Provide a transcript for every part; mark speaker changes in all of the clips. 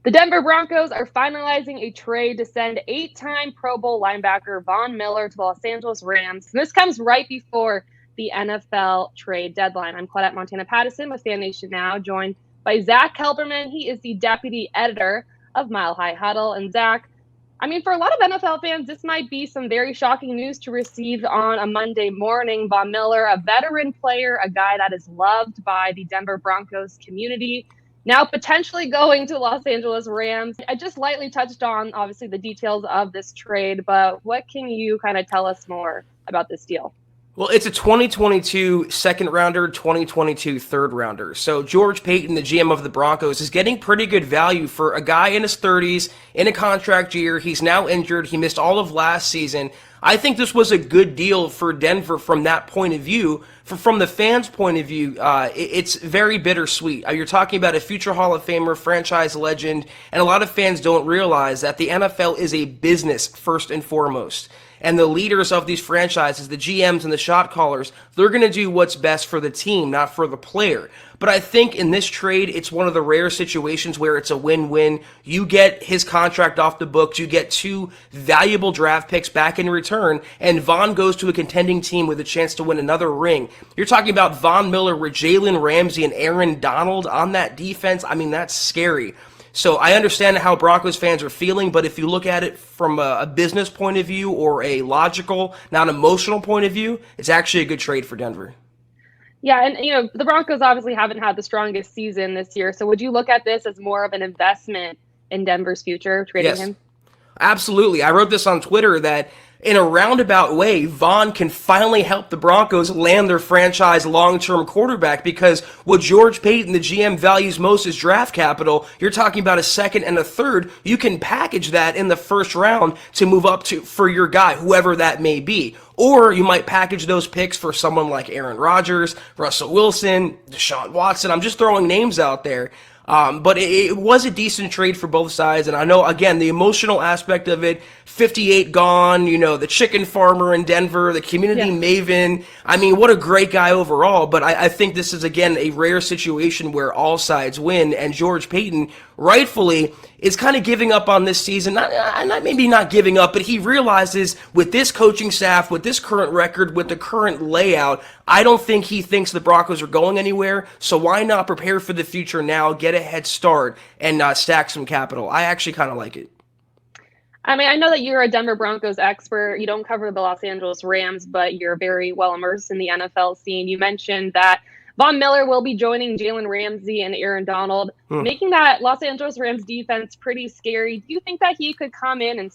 Speaker 1: The Denver Broncos are finalizing a trade to send 8-time Pro Bowl linebacker Von Miller to the Los Angeles Rams. And this comes right before the NFL trade deadline. I'm Claudette Montana Pattison with FanNation Now, joined by Zack Kelberman. He is the deputy editor of Mile High Huddle. And Zack, for a lot of NFL fans, this might be some very shocking news to receive on a Monday morning. Von Miller, a veteran player, a guy that is loved by the Denver Broncos community, now potentially going to Los Angeles Rams. I just lightly touched on, obviously, the details of this trade, but what can you kind of tell us more about this deal?
Speaker 2: Well, it's a 2022 second rounder, 2022 third rounder. So George Paton, the GM of the Broncos, is getting pretty good value for a guy in his 30s, in a contract year. He's now injured. He missed all of last season. I think this was a good deal for Denver from that point of view. From the fans' point of view, it's very bittersweet. You're talking about a future Hall of Famer, franchise legend, and a lot of fans don't realize that the NFL is a business first and foremost. And the leaders of these franchises, the GMs and the shot callers, they're going to do what's best for the team, not for the player. But I think in this trade, it's one of the rare situations where it's a win-win. You get his contract off the books, you get 2 valuable draft picks back in return, and Von goes to a contending team with a chance to win another ring. You're talking about Von Miller with Jalen Ramsey and Aaron Donald on that defense. That's scary. So I understand how Broncos fans are feeling, but if you look at it from a business point of view or a logical, not emotional point of view, it's actually a good trade for Denver.
Speaker 1: Yeah, and the Broncos obviously haven't had the strongest season this year. So would you look at this as more of an investment in Denver's future, trading him?
Speaker 2: Absolutely. I wrote this on Twitter that in a roundabout way, Von can finally help the Broncos land their franchise long-term quarterback, because what George Paton, the GM, values most is draft capital. You're talking about a second and a third. You can package that in the first round to move up to for your guy, whoever that may be. Or you might package those picks for someone like Aaron Rodgers, Russell Wilson, Deshaun Watson. I'm just throwing names out there. But it was a decent trade for both sides, and I know, again, the emotional aspect of it, 58 gone, the chicken farmer in Denver, the community maven. What a great guy overall, but I think this is, again, a rare situation where all sides win, and George Paton, rightfully, is kind of giving up on this season. Maybe not giving up, but he realizes with this coaching staff, with this current record, with the current layout, I don't think he thinks the Broncos are going anywhere, so why not prepare for the future now, get a head start, and stack some capital? I actually kind of like it.
Speaker 1: I know that you're a Denver Broncos expert. You don't cover the Los Angeles Rams, but you're very well immersed in the NFL scene. You mentioned that Von Miller will be joining Jalen Ramsey and Aaron Donald, making that Los Angeles Rams defense pretty scary. Do you think that he could come in and,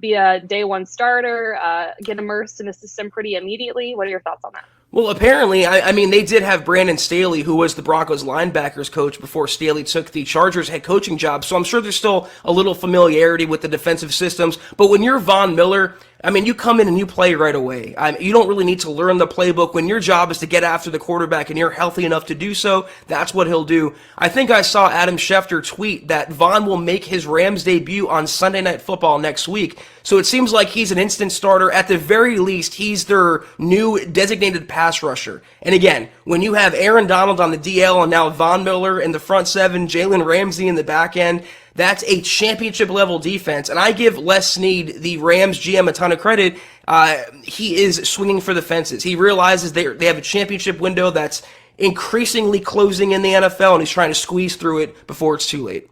Speaker 1: be a day one starter, get immersed in the system pretty immediately? What are your thoughts on that?
Speaker 2: Well, apparently, they did have Brandon Staley, who was the Broncos linebackers coach before Staley took the Chargers head coaching job. So I'm sure there's still a little familiarity with the defensive systems. But when you're Von Miller, you come in and you play right away. You don't really need to learn the playbook. When your job is to get after the quarterback and you're healthy enough to do so, that's what he'll do. I think I saw Adam Schefter tweet that Von will make his Rams debut on Sunday Night Football next week. So it seems like he's an instant starter. At the very least, he's their new designated pass rusher. And again, when you have Aaron Donald on the DL and now Von Miller in the front seven, Jalen Ramsey in the back end, that's a championship-level defense, and I give Les Snead, the Rams GM, a ton of credit. He is swinging for the fences. He realizes they have a championship window that's increasingly closing in the NFL, and he's trying to squeeze through it before it's too late.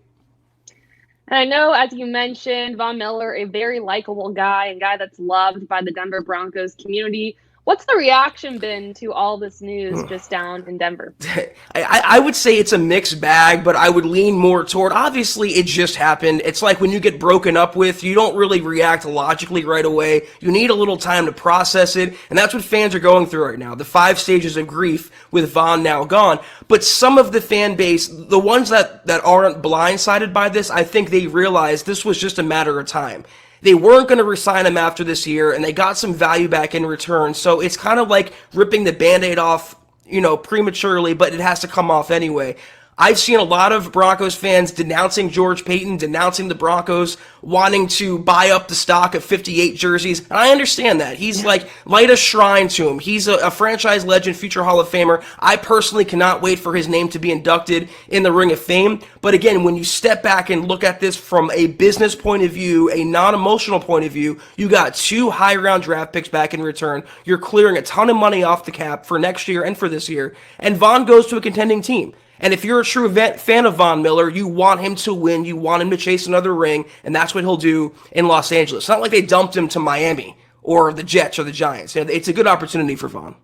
Speaker 1: And I know, as you mentioned, Von Miller, a very likable guy, a guy that's loved by the Denver Broncos community. What's the reaction been to all this news just down in Denver?
Speaker 2: I would say it's a mixed bag, but I would lean more toward, obviously, it just happened. It's like when you get broken up with, you don't really react logically right away. You need a little time to process it, and that's what fans are going through right now. The 5 stages of grief with Von now gone. But some of the fan base, the ones that aren't blindsided by this, I think they realize this was just a matter of time. They weren't going to re-sign him after this year, and they got some value back in return. So it's kind of like ripping the Band-Aid off, prematurely, but it has to come off anyway. I've seen a lot of Broncos fans denouncing George Paton, denouncing the Broncos, wanting to buy up the stock of 58 jerseys. And I understand that. He's like, light a shrine to him. He's a franchise legend, future Hall of Famer. I personally cannot wait for his name to be inducted in the Ring of Fame. But again, when you step back and look at this from a business point of view, a non-emotional point of view, you got 2 high-round draft picks back in return. You're clearing a ton of money off the cap for next year and for this year. And Von goes to a contending team. And if you're a true fan of Von Miller, you want him to win, you want him to chase another ring, and that's what he'll do in Los Angeles. It's not like they dumped him to Miami or the Jets or the Giants. It's a good opportunity for Von.